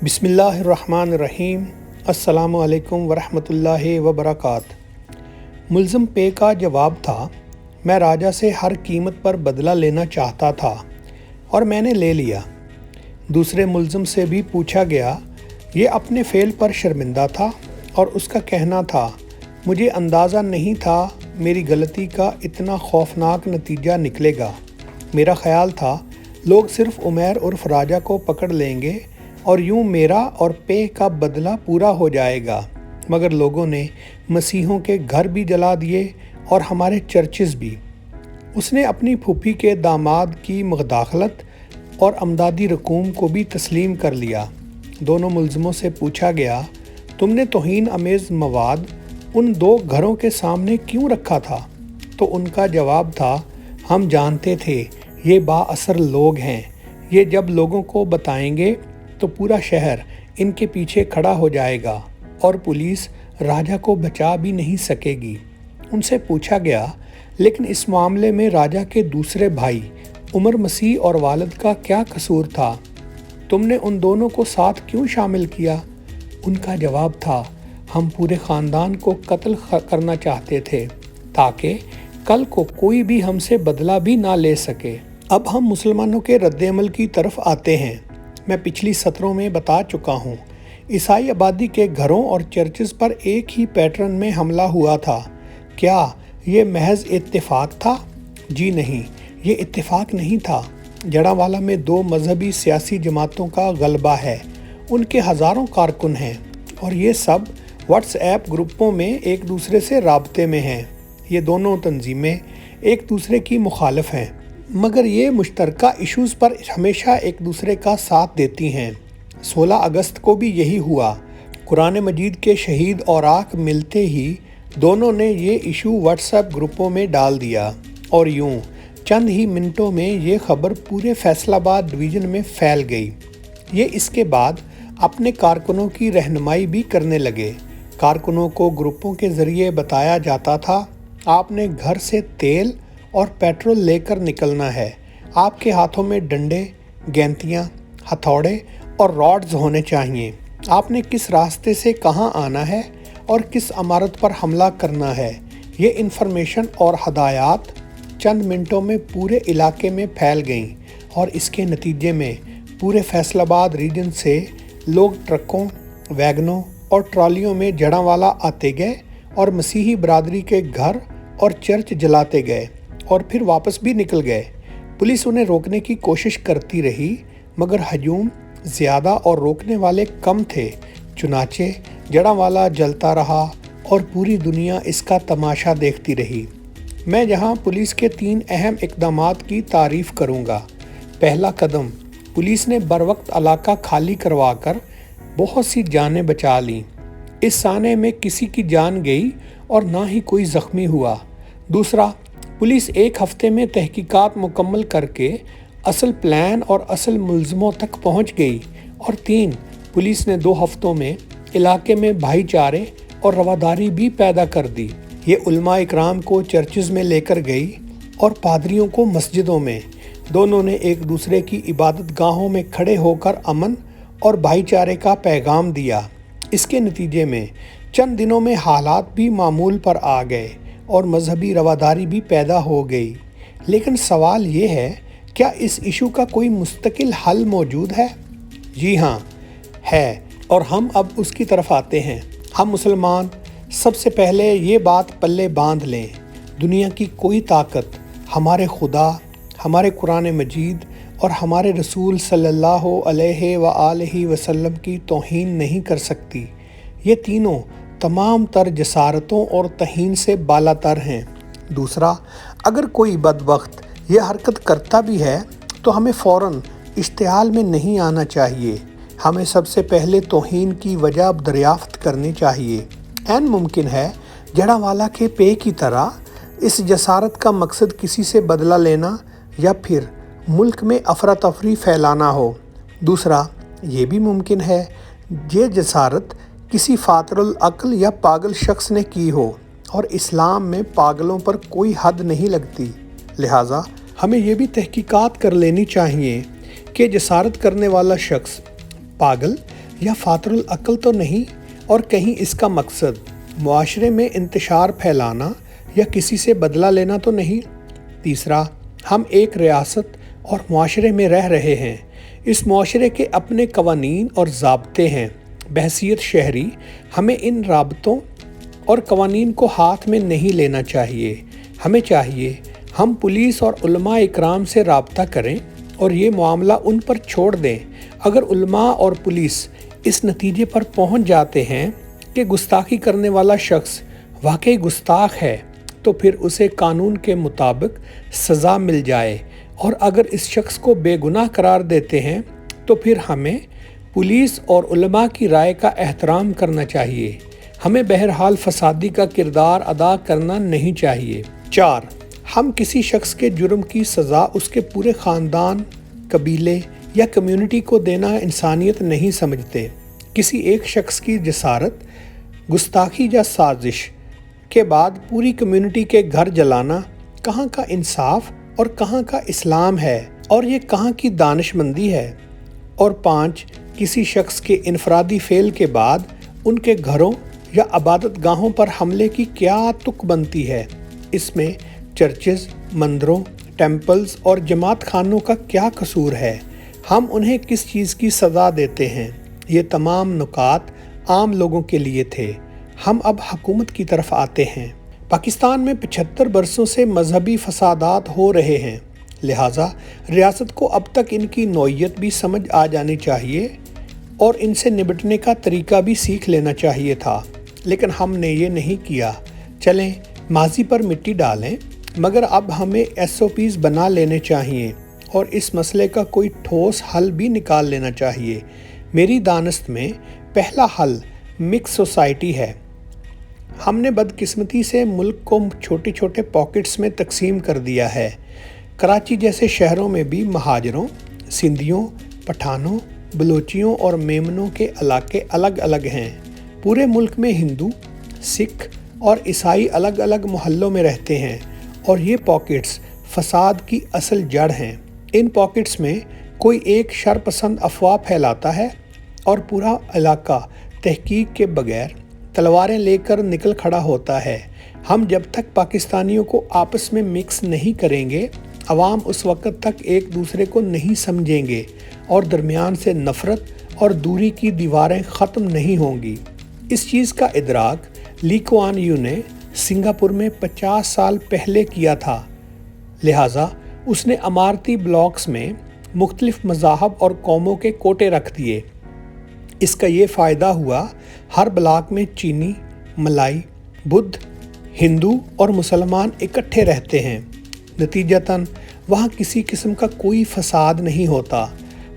بسم اللہ الرحمن الرحیم۔ السلام علیکم ورحمۃ اللہ وبرکاتہ۔ ملزم پے کا جواب تھا، میں راجہ سے ہر قیمت پر بدلہ لینا چاہتا تھا اور میں نے لے لیا۔ دوسرے ملزم سے بھی پوچھا گیا، یہ اپنے فعل پر شرمندہ تھا اور اس کا کہنا تھا، مجھے اندازہ نہیں تھا میری غلطی کا اتنا خوفناک نتیجہ نکلے گا۔ میرا خیال تھا لوگ صرف عمیر عرف راجہ کو پکڑ لیں گے اور یوں میرا اور پے کا بدلہ پورا ہو جائے گا، مگر لوگوں نے مسیحوں کے گھر بھی جلا دیے اور ہمارے چرچز بھی۔ اس نے اپنی پھوپھی کے داماد کی مداخلت اور امدادی رقوم کو بھی تسلیم کر لیا۔ دونوں ملزموں سے پوچھا گیا، تم نے توہین آمیز مواد ان دو گھروں کے سامنے کیوں رکھا تھا؟ تو ان کا جواب تھا، ہم جانتے تھے یہ با اثر لوگ ہیں، یہ جب لوگوں کو بتائیں گے تو پورا شہر ان کے پیچھے کھڑا ہو جائے گا اور پولیس راجہ کو بچا بھی نہیں سکے گی۔ ان سے پوچھا گیا، لیکن اس معاملے میں راجہ کے دوسرے بھائی عمر مسیح اور والد کا کیا قصور تھا؟ تم نے ان دونوں کو ساتھ کیوں شامل کیا؟ ان کا جواب تھا، ہم پورے خاندان کو قتل کرنا چاہتے تھے تاکہ کل کو کوئی بھی ہم سے بدلہ بھی نہ لے سکے۔ اب ہم مسلمانوں کے رد عمل کی طرف آتے ہیں۔ میں پچھلی سطروں میں بتا چکا ہوں، عیسائی آبادی کے گھروں اور چرچز پر ایک ہی پیٹرن میں حملہ ہوا تھا۔ کیا یہ محض اتفاق تھا؟ جی نہیں، یہ اتفاق نہیں تھا۔ جڑاوالا میں دو مذہبی سیاسی جماعتوں کا غلبہ ہے، ان کے ہزاروں کارکن ہیں اور یہ سب واٹس ایپ گروپوں میں ایک دوسرے سے رابطے میں ہیں۔ یہ دونوں تنظیمیں ایک دوسرے کی مخالف ہیں، مگر یہ مشترکہ ایشوز پر ہمیشہ ایک دوسرے کا ساتھ دیتی ہیں۔ 16 اگست کو بھی یہی ہوا۔ قرآن مجید کے شہید اوراق ملتے ہی دونوں نے یہ ایشو واٹس ایپ گروپوں میں ڈال دیا اور یوں چند ہی منٹوں میں یہ خبر پورے فیصل آباد ڈویژن میں پھیل گئی۔ یہ اس کے بعد اپنے کارکنوں کی رہنمائی بھی کرنے لگے۔ کارکنوں کو گروپوں کے ذریعے بتایا جاتا تھا، آپ نے گھر سے تیل اور پیٹرول لے کر نکلنا ہے، آپ کے ہاتھوں میں ڈنڈے، گینتیاں، ہتھوڑے اور راڈز ہونے چاہیے، آپ نے کس راستے سے کہاں آنا ہے اور کس عمارت پر حملہ کرنا ہے۔ یہ انفارمیشن اور ہدایات چند منٹوں میں پورے علاقے میں پھیل گئیں اور اس کے نتیجے میں پورے فیصل آباد ریجن سے لوگ ٹرکوں، ویگنوں اور ٹرالیوں میں جڑاوالا آتے گئے اور مسیحی برادری کے گھر اور چرچ جلاتے گئے اور پھر واپس بھی نکل گئے۔ پولیس انہیں روکنے کی کوشش کرتی رہی، مگر ہجوم زیادہ اور روکنے والے کم تھے، چنانچہ جڑاوالا جلتا رہا اور پوری دنیا اس کا تماشا دیکھتی رہی۔ میں یہاں پولیس کے 3 اہم اقدامات کی تعریف کروں گا۔ پہلا قدم، پولیس نے بروقت علاقہ خالی کروا کر بہت سی جانیں بچا لیں۔ اس سانحے میں کسی کی جان گئی اور نہ ہی کوئی زخمی ہوا۔ دوسرا، پولیس 1 ہفتے میں تحقیقات مکمل کر کے اصل پلان اور اصل ملزموں تک پہنچ گئی۔ اور 3، پولیس نے 2 ہفتوں میں علاقے میں بھائی چارے اور رواداری بھی پیدا کر دی۔ یہ علماء اکرام کو چرچز میں لے کر گئی اور پادریوں کو مسجدوں میں۔ دونوں نے ایک دوسرے کی عبادت گاہوں میں کھڑے ہو کر امن اور بھائی چارے کا پیغام دیا۔ اس کے نتیجے میں چند دنوں میں حالات بھی معمول پر آ گئے اور مذہبی رواداری بھی پیدا ہو گئی۔ لیکن سوال یہ ہے، کیا اس ایشو کا کوئی مستقل حل موجود ہے؟ جی ہاں، ہے، اور ہم اب اس کی طرف آتے ہیں۔ ہم مسلمان سب سے پہلے یہ بات پلے باندھ لیں، دنیا کی کوئی طاقت ہمارے خدا، ہمارے قرآن مجید اور ہمارے رسول صلی اللہ علیہ وآلہ وسلم کی توہین نہیں کر سکتی۔ یہ تینوں تمام تر جسارتوں اور توہین سے بالا تر ہیں۔ دوسرا، اگر کوئی بدبخت یہ حرکت کرتا بھی ہے تو ہمیں فوراً اشتعال میں نہیں آنا چاہیے، ہمیں سب سے پہلے توہین کی وجہ دریافت کرنی چاہیے۔ عین ممکن ہے جڑاوالا کے پے کی طرح اس جسارت کا مقصد کسی سے بدلہ لینا یا پھر ملک میں افراتفری پھیلانا ہو۔ دوسرا، یہ بھی ممکن ہے یہ جسارت کسی فاطر العقل یا پاگل شخص نے کی ہو، اور اسلام میں پاگلوں پر کوئی حد نہیں لگتی، لہٰذا ہمیں یہ بھی تحقیقات کر لینی چاہیے کہ جسارت کرنے والا شخص پاگل یا فاتر العقل تو نہیں، اور کہیں اس کا مقصد معاشرے میں انتشار پھیلانا یا کسی سے بدلہ لینا تو نہیں۔ تیسرا، ہم ایک ریاست اور معاشرے میں رہ رہے ہیں۔ اس معاشرے کے اپنے قوانین اور ضابطے ہیں۔ بحیثیت شہری ہمیں ان رابطوں اور قوانین کو ہاتھ میں نہیں لینا چاہیے۔ ہمیں چاہیے ہم پولیس اور علماء اکرام سے رابطہ کریں اور یہ معاملہ ان پر چھوڑ دیں۔ اگر علماء اور پولیس اس نتیجے پر پہنچ جاتے ہیں کہ گستاخی کرنے والا شخص واقعی گستاخ ہے تو پھر اسے قانون کے مطابق سزا مل جائے، اور اگر اس شخص کو بے گناہ قرار دیتے ہیں تو پھر ہمیں پولیس اور علماء کی رائے کا احترام کرنا چاہیے۔ ہمیں بہرحال فسادی کا کردار ادا کرنا نہیں چاہیے۔ 4، ہم کسی شخص کے جرم کی سزا اس کے پورے خاندان، قبیلے یا کمیونٹی کو دینا انسانیت نہیں سمجھتے۔ کسی ایک شخص کی جسارت، گستاخی یا سازش کے بعد پوری کمیونٹی کے گھر جلانا کہاں کا انصاف اور کہاں کا اسلام ہے، اور یہ کہاں کی دانش مندی ہے؟ اور 5، کسی شخص کے انفرادی فعل کے بعد ان کے گھروں یا عبادت گاہوں پر حملے کی کیا تک بنتی ہے؟ اس میں چرچز، مندروں، ٹیمپلز اور جماعت خانوں کا کیا قصور ہے؟ ہم انہیں کس چیز کی سزا دیتے ہیں؟ یہ تمام نکات عام لوگوں کے لیے تھے۔ ہم اب حکومت کی طرف آتے ہیں۔ پاکستان میں 75 برسوں سے مذہبی فسادات ہو رہے ہیں، لہٰذا ریاست کو اب تک ان کی نوعیت بھی سمجھ آ جانی چاہیے اور ان سے نمٹنے کا طریقہ بھی سیکھ لینا چاہیے تھا، لیکن ہم نے یہ نہیں کیا۔ چلیں ماضی پر مٹی ڈالیں، مگر اب ہمیں SOPs بنا لینے چاہیے اور اس مسئلے کا کوئی ٹھوس حل بھی نکال لینا چاہیے۔ میری دانست میں پہلا حل مکس سوسائٹی ہے۔ ہم نے بدقسمتی سے ملک کو چھوٹے چھوٹے پاکٹس میں تقسیم کر دیا ہے۔ کراچی جیسے شہروں میں بھی مہاجروں، سندھیوں، پٹھانوں، بلوچیوں اور میمنوں کے علاقے الگ الگ ہیں۔ پورے ملک میں ہندو، سکھ اور عیسائی الگ الگ محلوں میں رہتے ہیں، اور یہ پاکٹس فساد کی اصل جڑ ہیں۔ ان پاکٹس میں کوئی ایک شرپسند افواہ پھیلاتا ہے اور پورا علاقہ تحقیق کے بغیر تلواریں لے کر نکل کھڑا ہوتا ہے۔ ہم جب تک پاکستانیوں کو آپس میں مکس نہیں کریں گے، عوام اس وقت تک ایک دوسرے کو نہیں سمجھیں گے اور درمیان سے نفرت اور دوری کی دیواریں ختم نہیں ہوں گی۔ اس چیز کا ادراک لی کوان یو نے سنگاپور میں 50 سال پہلے کیا تھا، لہٰذا اس نے عمارتی بلاکس میں مختلف مذاہب اور قوموں کے کوٹے رکھ دیے۔ اس کا یہ فائدہ ہوا، ہر بلاک میں چینی، ملائی، بدھ، ہندو اور مسلمان اکٹھے رہتے ہیں، نتیجتاً وہاں کسی قسم کا کوئی فساد نہیں ہوتا۔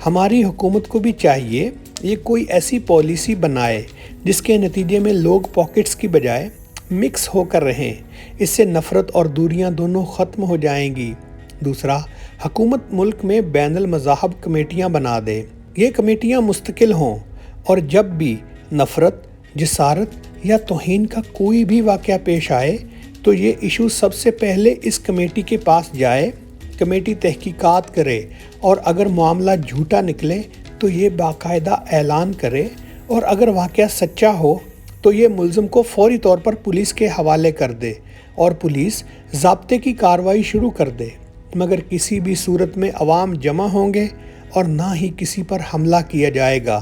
ہماری حکومت کو بھی چاہیے یہ کوئی ایسی پالیسی بنائے جس کے نتیجے میں لوگ پاکٹس کی بجائے مکس ہو کر رہیں۔ اس سے نفرت اور دوریاں دونوں ختم ہو جائیں گی۔ دوسرا، حکومت ملک میں بین المذاہب کمیٹیاں بنا دے۔ یہ کمیٹیاں مستقل ہوں اور جب بھی نفرت، جسارت یا توہین کا کوئی بھی واقعہ پیش آئے تو یہ ایشو سب سے پہلے اس کمیٹی کے پاس جائے، کمیٹی تحقیقات کرے اور اگر معاملہ جھوٹا نکلے تو یہ باقاعدہ اعلان کرے، اور اگر واقعہ سچا ہو تو یہ ملزم کو فوری طور پر پولیس کے حوالے کر دے اور پولیس ضابطے کی کارروائی شروع کر دے۔ مگر کسی بھی صورت میں عوام جمع ہوں گے اور نہ ہی کسی پر حملہ کیا جائے گا۔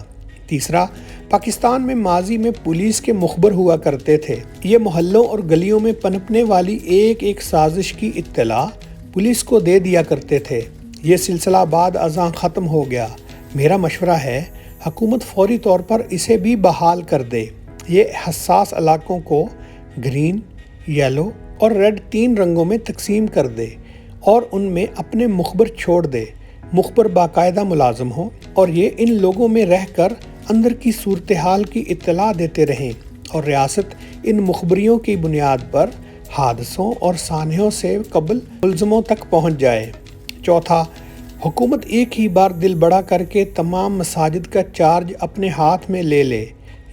تیسرا، پاکستان میں ماضی میں پولیس کے مخبر ہوا کرتے تھے۔ یہ محلوں اور گلیوں میں پنپنے والی ایک ایک سازش کی اطلاع پولیس کو دے دیا کرتے تھے۔ یہ سلسلہ بعد ازاں ختم ہو گیا۔ میرا مشورہ ہے حکومت فوری طور پر اسے بھی بحال کر دے۔ یہ حساس علاقوں کو گرین، یلو اور ریڈ 3 رنگوں میں تقسیم کر دے اور ان میں اپنے مخبر چھوڑ دے۔ مخبر باقاعدہ ملازم ہوں اور یہ ان لوگوں میں رہ کر اندر کی صورتحال کی اطلاع دیتے رہیں، اور ریاست ان مخبریوں کی بنیاد پر حادثوں اور سانحوں سے قبل ملزموں تک پہنچ جائے۔ چوتھا، حکومت ایک ہی بار دل بڑا کر کے تمام مساجد کا چارج اپنے ہاتھ میں لے لے۔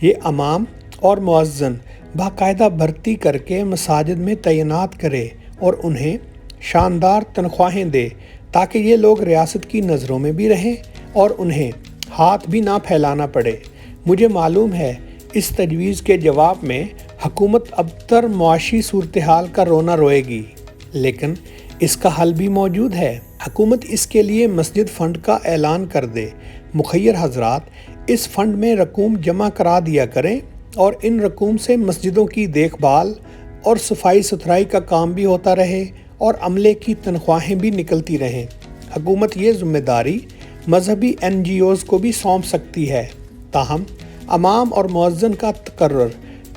یہ امام اور مؤذن باقاعدہ بھرتی کر کے مساجد میں تعینات کرے اور انہیں شاندار تنخواہیں دے تاکہ یہ لوگ ریاست کی نظروں میں بھی رہیں اور انہیں ہاتھ بھی نہ پھیلانا پڑے۔ مجھے معلوم ہے اس تجویز کے جواب میں حکومت ابتر معاشی صورتحال کا رونا روئے گی، لیکن اس کا حل بھی موجود ہے۔ حکومت اس کے لیے مسجد فنڈ کا اعلان کر دے۔ مخیر حضرات اس فنڈ میں رقوم جمع کرا دیا کریں اور ان رقوم سے مسجدوں کی دیکھ بھال اور صفائی ستھرائی کا کام بھی ہوتا رہے اور عملے کی تنخواہیں بھی نکلتی رہیں۔ حکومت یہ ذمہ داری مذہبی NGOز کو بھی سونپ سکتی ہے، تاہم امام اور مؤذن کا تقرر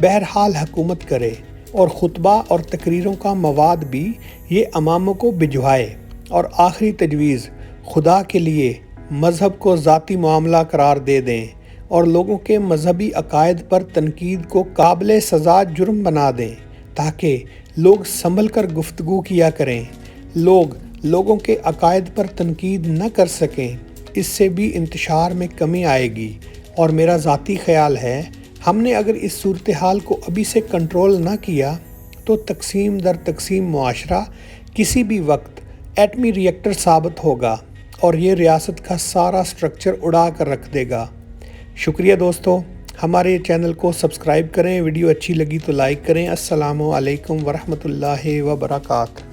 بہرحال حکومت کرے اور خطبہ اور تقریروں کا مواد بھی یہ اماموں کو بھجوائے۔ اور آخری تجویز، خدا کے لیے مذہب کو ذاتی معاملہ قرار دے دیں اور لوگوں کے مذہبی عقائد پر تنقید کو قابل سزا جرم بنا دیں تاکہ لوگ سنبھل کر گفتگو کیا کریں، لوگوں کے عقائد پر تنقید نہ کر سکیں۔ اس سے بھی انتشار میں کمی آئے گی۔ اور میرا ذاتی خیال ہے ہم نے اگر اس صورتحال کو ابھی سے کنٹرول نہ کیا تو تقسیم در تقسیم معاشرہ کسی بھی وقت ایٹمی ری ایکٹر ثابت ہوگا اور یہ ریاست کا سارا سٹرکچر اڑا کر رکھ دے گا۔ شکریہ دوستو، ہمارے چینل کو سبسکرائب کریں، ویڈیو اچھی لگی تو لائک کریں۔ السلام علیکم ورحمۃ اللہ وبرکاتہ۔